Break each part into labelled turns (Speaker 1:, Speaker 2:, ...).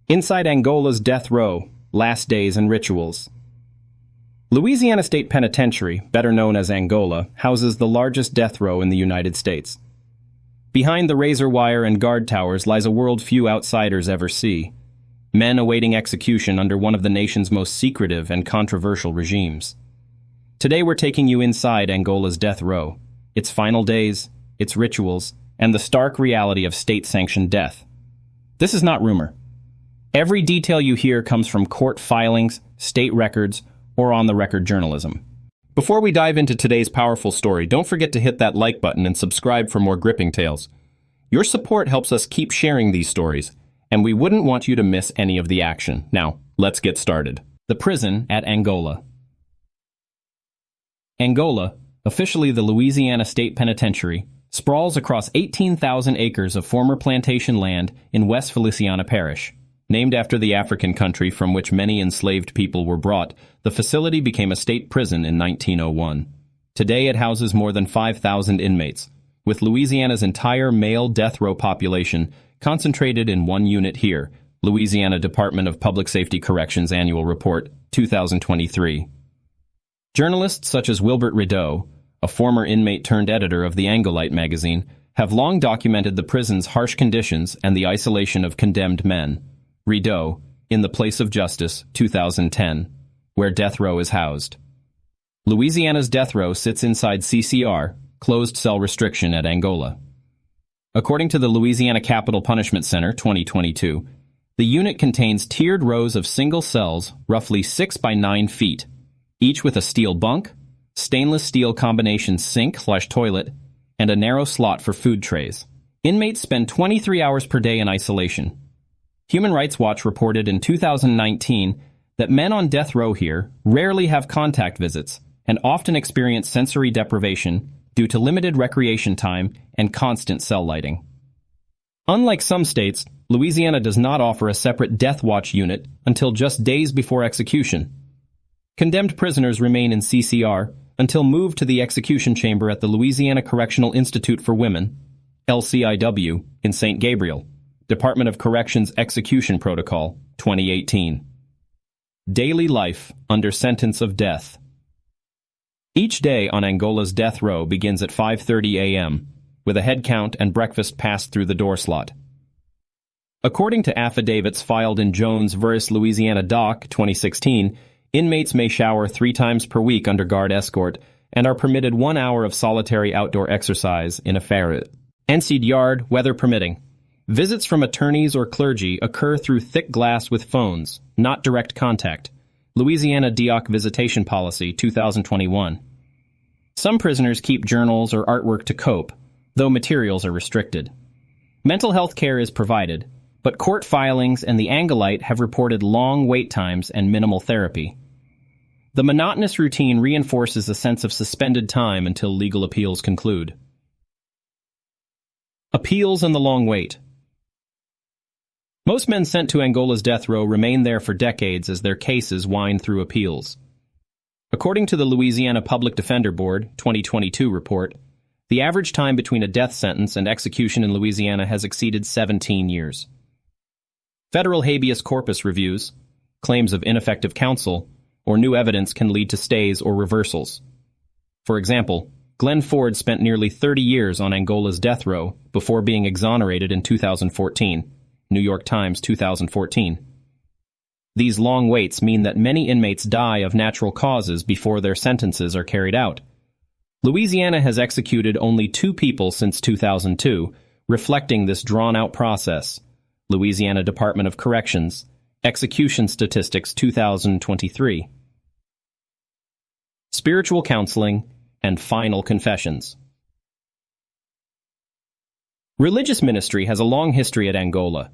Speaker 1: Inside Angola's death row, last days and rituals. Louisiana State Penitentiary, better known as Angola, houses the largest death row in the United States. Behind the razor wire and guard towers lies a world few outsiders ever see. Men awaiting execution under one of the nation's most secretive and controversial regimes. Today we're taking you inside Angola's death row, its final days, its rituals, and the stark reality of state-sanctioned death. This is not rumor. Every detail you hear comes from court filings, state records, or on-the-record journalism. Before we dive into today's powerful story, don't forget to hit that like button and subscribe for more gripping tales. Your support helps us keep sharing these stories, and we wouldn't want you to miss any of the action. Now, let's get started. The prison at Angola. Angola, officially the Louisiana State Penitentiary, sprawls across 18,000 acres of former plantation land in West Feliciana Parish. Named after the African country from which many enslaved people were brought, the facility became a state prison in 1901. Today it houses more than 5,000 inmates, with Louisiana's entire male death row population concentrated in one unit here, Louisiana Department of Public Safety Corrections Annual Report, 2023. Journalists such as Wilbert Rideau, a former inmate turned editor of the Angolite magazine, have long documented the prison's harsh conditions and the isolation of condemned men. Rideau, In the Place of Justice, 2010, where death row is housed. Louisiana's death row sits inside CCR, closed cell restriction at Angola. According to the Louisiana Capital Punishment Center, 2022, the unit contains tiered rows of single cells, roughly 6 by 9 feet, each with a steel bunk, stainless steel combination sink/toilet, and a narrow slot for food trays. Inmates spend 23 hours per day in isolation. Human Rights Watch reported in 2019 that men on death row here rarely have contact visits and often experience sensory deprivation due to limited recreation time and constant cell lighting. Unlike some states, Louisiana does not offer a separate death watch unit until just days before execution. Condemned prisoners remain in CCR until moved to the execution chamber at the Louisiana Correctional Institute for Women, LCIW, in St. Gabriel. Department of Corrections Execution Protocol, 2018. Daily life under sentence of death. Each day on Angola's death row begins at 5:30 a.m., with a head count and breakfast passed through the door slot. According to affidavits filed in Jones v. Louisiana Doc, 2016, inmates may shower 3 times per week under guard escort and are permitted 1 hour of solitary outdoor exercise in a fenced yard, weather permitting. Visits from attorneys or clergy occur through thick glass with phones, not direct contact. Louisiana DOC Visitation Policy, 2021. Some prisoners keep journals or artwork to cope, though materials are restricted. Mental health care is provided, but court filings and the Angolite have reported long wait times and minimal therapy. The monotonous routine reinforces a sense of suspended time until legal appeals conclude. Appeals and the long wait. Most men sent to Angola's death row remain there for decades as their cases wind through appeals. According to the Louisiana Public Defender Board 2022 report, the average time between a death sentence and execution in Louisiana has exceeded 17 years. Federal habeas corpus reviews, claims of ineffective counsel, or new evidence can lead to stays or reversals. For example, Glenn Ford spent nearly 30 years on Angola's death row before being exonerated in 2014. New York Times, 2014. These long waits mean that many inmates die of natural causes before their sentences are carried out. Louisiana has executed only 2 people since 2002, reflecting this drawn-out process. Louisiana Department of Corrections, Execution Statistics 2023. Spiritual counseling and final confessions. Religious ministry has a long history at Angola.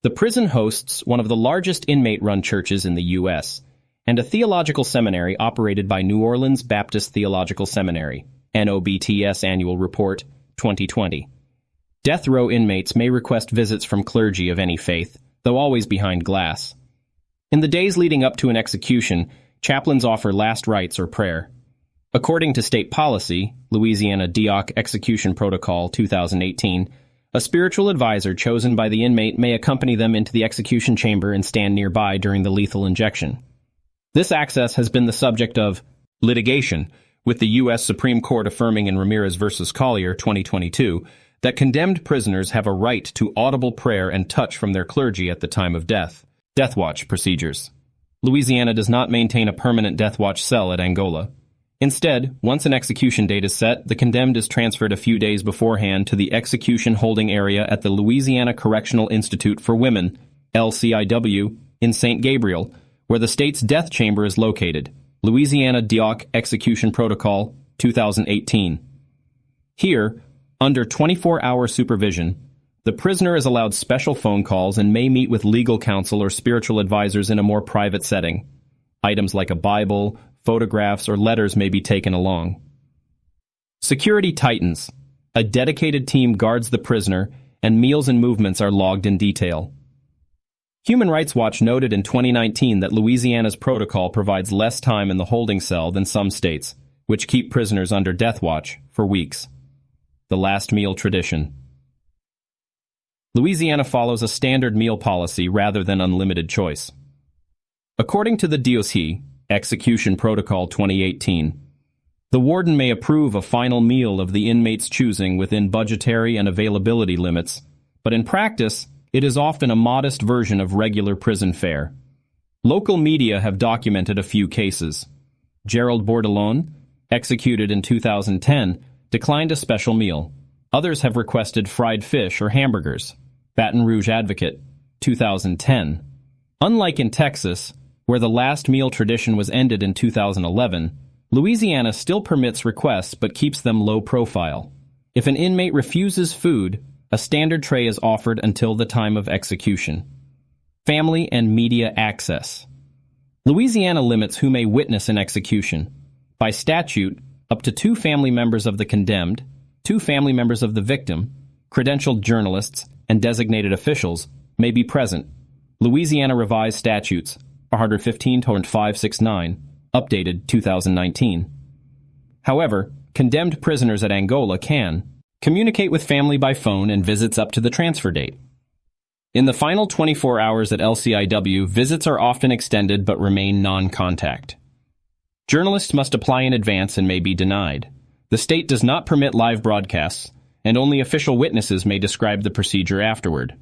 Speaker 1: The prison hosts one of the largest inmate-run churches in the U.S. and a theological seminary operated by New Orleans Baptist Theological Seminary, NOBTS Annual Report, 2020. Death row inmates may request visits from clergy of any faith, though always behind glass. In the days leading up to an execution, chaplains offer last rites or prayer. According to state policy, Louisiana DOC Execution Protocol 2018, A spiritual advisor chosen by the inmate may accompany them into the execution chamber and stand nearby during the lethal injection. This access has been the subject of litigation, with the U.S. Supreme Court affirming in Ramirez v. Collier, 2022, that condemned prisoners have a right to audible prayer and touch from their clergy at the time of death. Death watch procedures. Louisiana does not maintain a permanent death watch cell at Angola. Instead, once an execution date is set, the condemned is transferred a few days beforehand to the execution holding area at the Louisiana Correctional Institute for Women, LCIW, in St. Gabriel, where the state's death chamber is located. Louisiana DOC Execution Protocol, 2018. Here, under 24-hour supervision, the prisoner is allowed special phone calls and may meet with legal counsel or spiritual advisors in a more private setting. Items like a Bible, photographs, or letters may be taken along. Security tightens. A dedicated team guards the prisoner, and meals and movements are logged in detail. Human Rights Watch noted in 2019 that Louisiana's protocol provides less time in the holding cell than some states, which keep prisoners under death watch for weeks. The last meal tradition. Louisiana follows a standard meal policy rather than unlimited choice. According to the DOC Execution Protocol 2018, the warden may approve a final meal of the inmate's choosing within budgetary and availability limits, but in practice, it is often a modest version of regular prison fare. Local media have documented a few cases. Gerald Bordelon, executed in 2010, declined a special meal. Others have requested fried fish or hamburgers. Baton Rouge Advocate, 2010. Unlike in Texas, where the last meal tradition was ended in 2011, Louisiana still permits requests but keeps them low profile. If an inmate refuses food, a standard tray is offered until the time of execution. Family and media access. Louisiana limits who may witness an execution. By statute, up to 2 family members of the condemned, 2 family members of the victim, credentialed journalists, and designated officials may be present. Louisiana Revised Statutes, 115.569, updated 2019. However, condemned prisoners at Angola can communicate with family by phone and visits up to the transfer date. In the final 24 hours at LCIW, visits are often extended but remain non-contact. Journalists must apply in advance and may be denied. The state does not permit live broadcasts, and only official witnesses may describe the procedure afterward.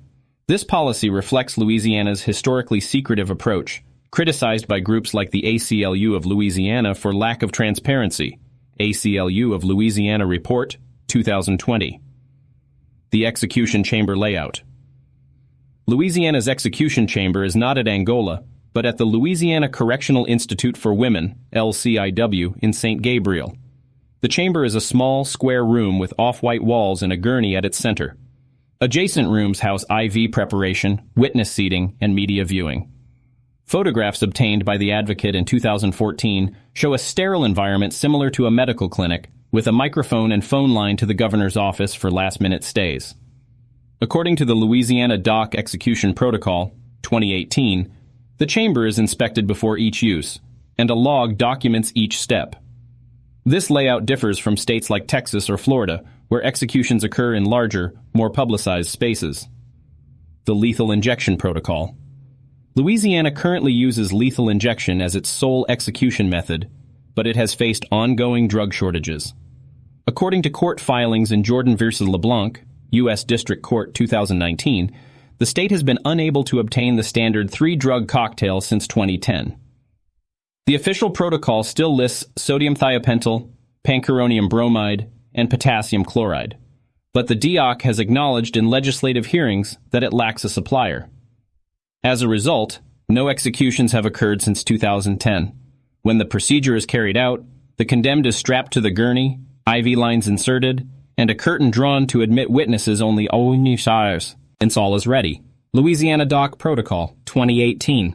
Speaker 1: This policy reflects Louisiana's historically secretive approach, criticized by groups like the ACLU of Louisiana for lack of transparency. ACLU of Louisiana Report, 2020. The execution chamber layout. Louisiana's execution chamber is not at Angola, but at the Louisiana Correctional Institute for Women, LCIW, in St. Gabriel. The chamber is a small, square room with off-white walls and a gurney at its center. Adjacent rooms house IV preparation, witness seating, and media viewing. Photographs obtained by the advocate in 2014 show a sterile environment similar to a medical clinic, with a microphone and phone line to the governor's office for last-minute stays. According to the Louisiana DOC Execution Protocol, 2018, the chamber is inspected before each use, and a log documents each step. This layout differs from states like Texas or Florida, where executions occur in larger, more publicized spaces. The Lethal Injection Protocol. Louisiana currently uses lethal injection as its sole execution method, but it has faced ongoing drug shortages. According to court filings in Jordan v. LeBlanc, U.S. District Court 2019, the state has been unable to obtain the standard 3-drug cocktail since 2010. The official protocol still lists sodium thiopental, pancuronium bromide, and potassium chloride, but the DOC has acknowledged in legislative hearings that it lacks a supplier. As a result, no executions have occurred since 2010. When the procedure is carried out, the condemned is strapped to the gurney, IV lines inserted, and a curtain drawn to admit witnesses only once all is ready. Louisiana DOC Protocol, 2018.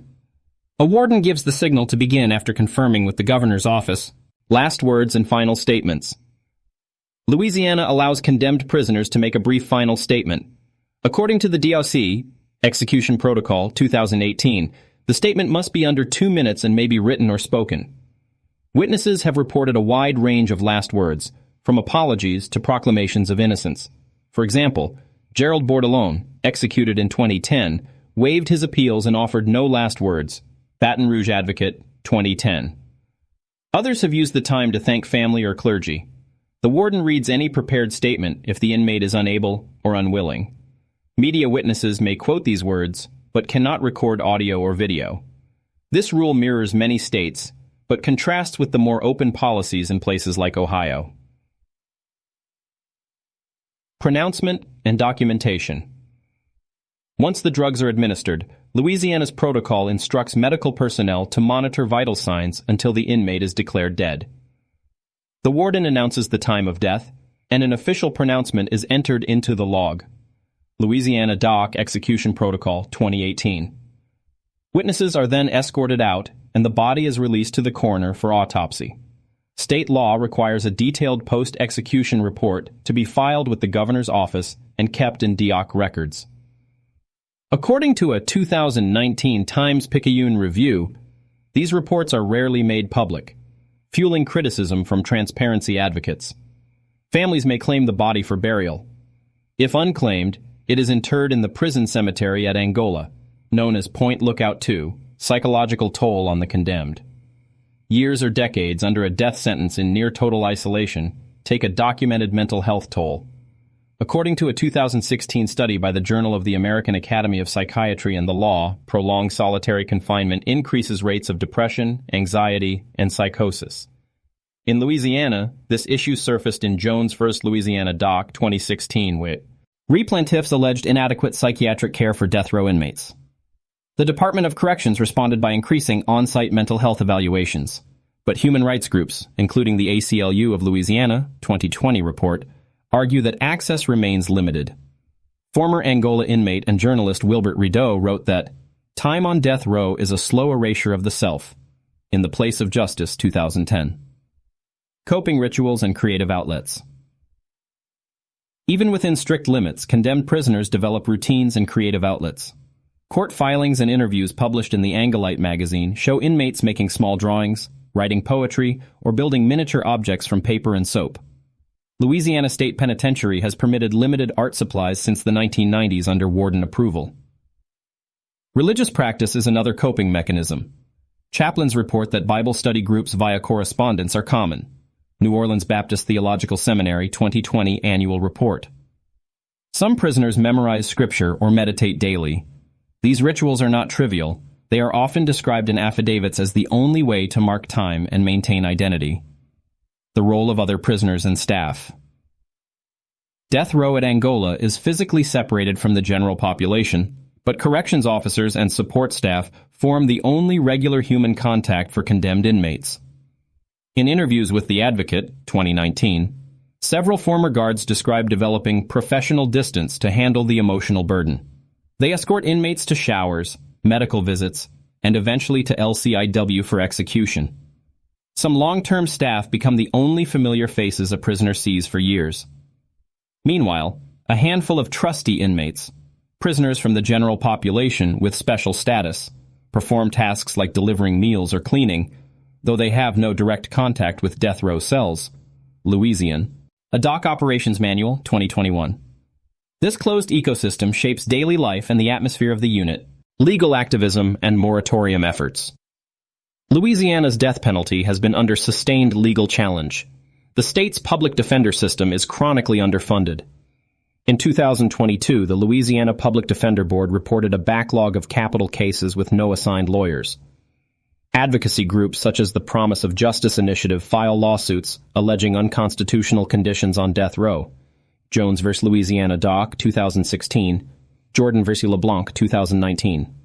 Speaker 1: A warden gives the signal to begin after confirming with the governor's office. Last words and final statements. Louisiana allows condemned prisoners to make a brief final statement. According to the DOC, Execution Protocol, 2018, the statement must be under 2 minutes and may be written or spoken. Witnesses have reported a wide range of last words, from apologies to proclamations of innocence. For example, Gerald Bourdillon, executed in 2010, waived his appeals and offered no last words. Baton Rouge Advocate, 2010. Others have used the time to thank family or clergy. The warden reads any prepared statement if the inmate is unable or unwilling. Media witnesses may quote these words, but cannot record audio or video. This rule mirrors many states, but contrasts with the more open policies in places like Ohio. Pronouncement and documentation. Once the drugs are administered, Louisiana's protocol instructs medical personnel to monitor vital signs until the inmate is declared dead. The warden announces the time of death, and an official pronouncement is entered into the log. Louisiana Doc Execution Protocol 2018. Witnesses are then escorted out, and the body is released to the coroner for autopsy. State law requires a detailed post-execution report to be filed with the governor's office and kept in DOC records. According to a 2019 Times-Picayune review, these reports are rarely made public, fueling criticism from transparency advocates. Families may claim the body for burial. If unclaimed, it is interred in the prison cemetery at Angola, known as Point Lookout 2, psychological toll on the condemned. Years or decades under a death sentence in near-total isolation take a documented mental health toll. According to a 2016 study by the Journal of the American Academy of Psychiatry and the Law, prolonged solitary confinement increases rates of depression, anxiety, and psychosis. In Louisiana, this issue surfaced in Jones v. Louisiana Doc 2016 with plaintiffs alleged inadequate psychiatric care for death row inmates. The Department of Corrections responded by increasing on-site mental health evaluations, but human rights groups, including the ACLU of Louisiana 2020 report, argue that access remains limited. Former Angola inmate and journalist Wilbert Rideau wrote that time on death row is a slow erasure of the self. In the Place of Justice, 2010. Coping rituals and creative outlets. Even within strict limits, condemned prisoners develop routines and creative outlets. Court filings and interviews published in the Angolite magazine show inmates making small drawings, writing poetry, or building miniature objects from paper and soap. Louisiana State Penitentiary has permitted limited art supplies since the 1990s under warden approval. Religious practice is another coping mechanism. Chaplains report that Bible study groups via correspondence are common. New Orleans Baptist Theological Seminary 2020 Annual Report. Some prisoners memorize scripture or meditate daily. These rituals are not trivial. They are often described in affidavits as the only way to mark time and maintain identity. The role of other prisoners and staff. Death row at Angola is physically separated from the general population, but corrections officers and support staff form the only regular human contact for condemned inmates. In interviews with The Advocate, 2019, several former guards describe developing professional distance to handle the emotional burden. They escort inmates to showers, medical visits, and eventually to LCIW for execution. Some long-term staff become the only familiar faces a prisoner sees for years. Meanwhile, a handful of trustee inmates, prisoners from the general population with special status, perform tasks like delivering meals or cleaning, though they have no direct contact with death row cells. Louisiana. A Doc Operations Manual, 2021. This closed ecosystem shapes daily life and the atmosphere of the unit, legal activism, and moratorium efforts. Louisiana's death penalty has been under sustained legal challenge. The state's public defender system is chronically underfunded. In 2022, the Louisiana Public Defender Board reported a backlog of capital cases with no assigned lawyers. Advocacy groups such as the Promise of Justice Initiative file lawsuits alleging unconstitutional conditions on death row. Jones v. Louisiana Doc, 2016. Jordan v. LeBlanc, 2019.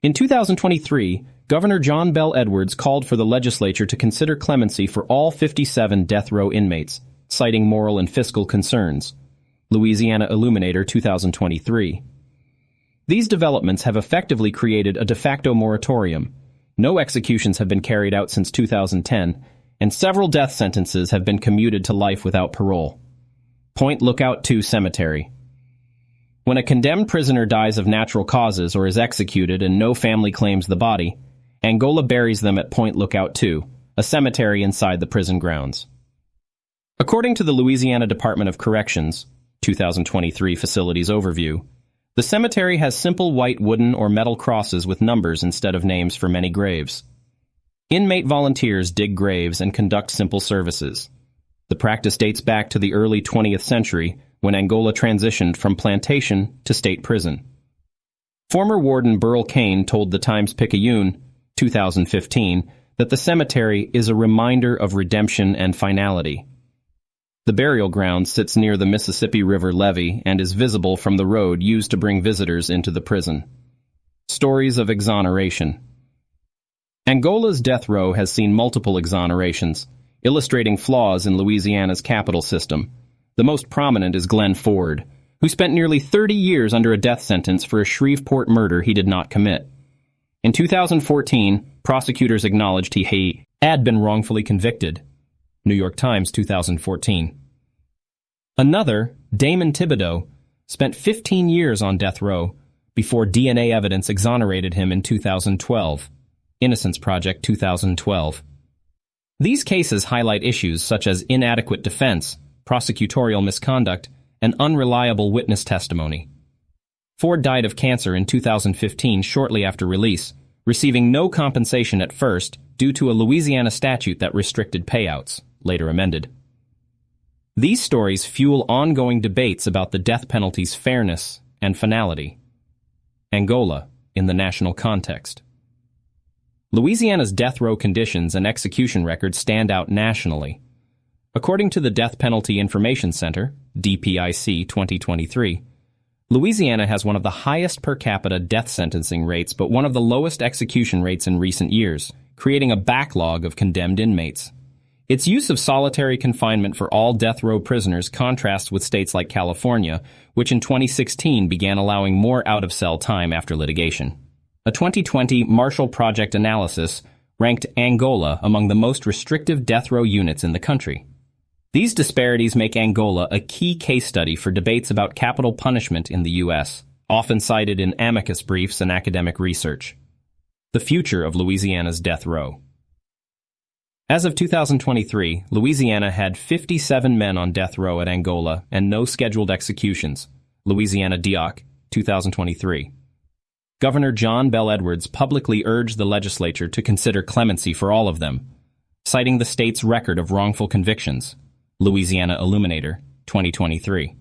Speaker 1: In 2023, Governor John Bell Edwards called for the legislature to consider clemency for all 57 death row inmates, citing moral and fiscal concerns. Louisiana Illuminator, 2023. These developments have effectively created a de facto moratorium. No executions have been carried out since 2010, and several death sentences have been commuted to life without parole. Point Lookout 2 Cemetery. When a condemned prisoner dies of natural causes or is executed and no family claims the body, Angola buries them at Point Lookout 2, a cemetery inside the prison grounds. According to the Louisiana Department of Corrections, 2023 Facilities Overview. The cemetery has simple white wooden or metal crosses with numbers instead of names for many graves. Inmate volunteers dig graves and conduct simple services. The practice dates back to the early 20th century when Angola transitioned from plantation to state prison. Former Warden Burl Kane told the Times-Picayune, 2015, that the cemetery is a reminder of redemption and finality. The burial ground sits near the Mississippi River levee and is visible from the road used to bring visitors into the prison. Stories of exoneration. Angola's death row has seen multiple exonerations, illustrating flaws in Louisiana's capital system. The most prominent is Glenn Ford, who spent nearly 30 years under a death sentence for a Shreveport murder he did not commit. In 2014, prosecutors acknowledged he had been wrongfully convicted. New York Times, 2014. Another, Damon Thibodeau, spent 15 years on death row before DNA evidence exonerated him in 2012. Innocence Project, 2012. These cases highlight issues such as inadequate defense, prosecutorial misconduct, and unreliable witness testimony. Ford died of cancer in 2015 shortly after release, receiving no compensation at first due to a Louisiana statute that restricted payouts, later amended. These stories fuel ongoing debates about the death penalty's fairness and finality. Angola, in the national context. Louisiana's death row conditions and execution records stand out nationally. According to the Death Penalty Information Center, DPIC 2023, Louisiana has one of the highest per capita death sentencing rates but one of the lowest execution rates in recent years, creating a backlog of condemned inmates. Its use of solitary confinement for all death row prisoners contrasts with states like California, which in 2016 began allowing more out-of-cell time after litigation. A 2020 Marshall Project analysis ranked Angola among the most restrictive death row units in the country. These disparities make Angola a key case study for debates about capital punishment in the U.S., often cited in amicus briefs and academic research. The future of Louisiana's death row. As of 2023, Louisiana had 57 men on death row at Angola and no scheduled executions. Louisiana DIOC, 2023. Governor John Bell Edwards publicly urged the legislature to consider clemency for all of them, citing the state's record of wrongful convictions. Louisiana Illuminator, 2023.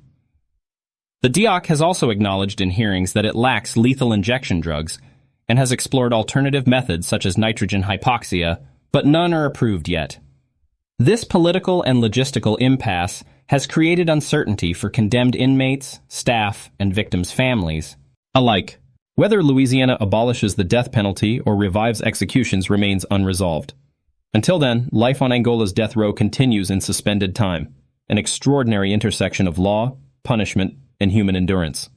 Speaker 1: The DIOC has also acknowledged in hearings that it lacks lethal injection drugs and has explored alternative methods such as nitrogen hypoxia, but none are approved yet. This political and logistical impasse has created uncertainty for condemned inmates, staff, and victims' families alike. Whether Louisiana abolishes the death penalty or revives executions remains unresolved. Until then, life on Angola's death row continues in suspended time, an extraordinary intersection of law, punishment, and human endurance.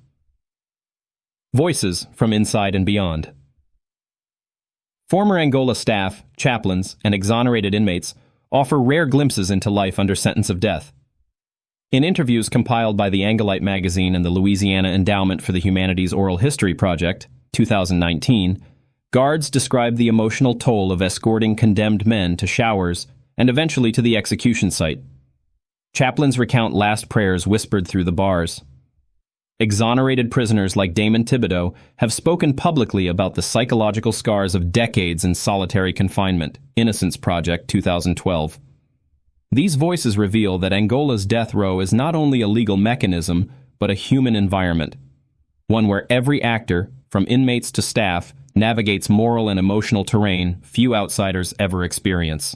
Speaker 1: Voices from inside and beyond. Former Angola staff, chaplains, and exonerated inmates offer rare glimpses into life under sentence of death. In interviews compiled by the Angolite magazine and the Louisiana Endowment for the Humanities Oral History Project, 2019, guards describe the emotional toll of escorting condemned men to showers and eventually to the execution site. Chaplains recount last prayers whispered through the bars. Exonerated prisoners like Damon Thibodeau have spoken publicly about the psychological scars of decades in solitary confinement. Innocence Project, 2012. These voices reveal that Angola's death row is not only a legal mechanism, but a human environment. One where every actor, from inmates to staff, navigates moral and emotional terrain few outsiders ever experience.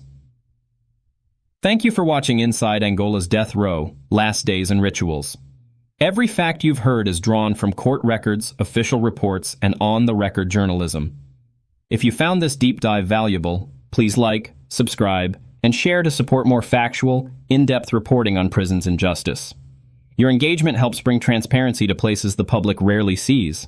Speaker 1: Thank you for watching Inside Angola's Death Row, Last Days and Rituals. Every fact you've heard is drawn from court records, official reports, and on-the-record journalism. If you found this deep dive valuable, please like, subscribe, and share to support more factual, in-depth reporting on prisons and justice. Your engagement helps bring transparency to places the public rarely sees.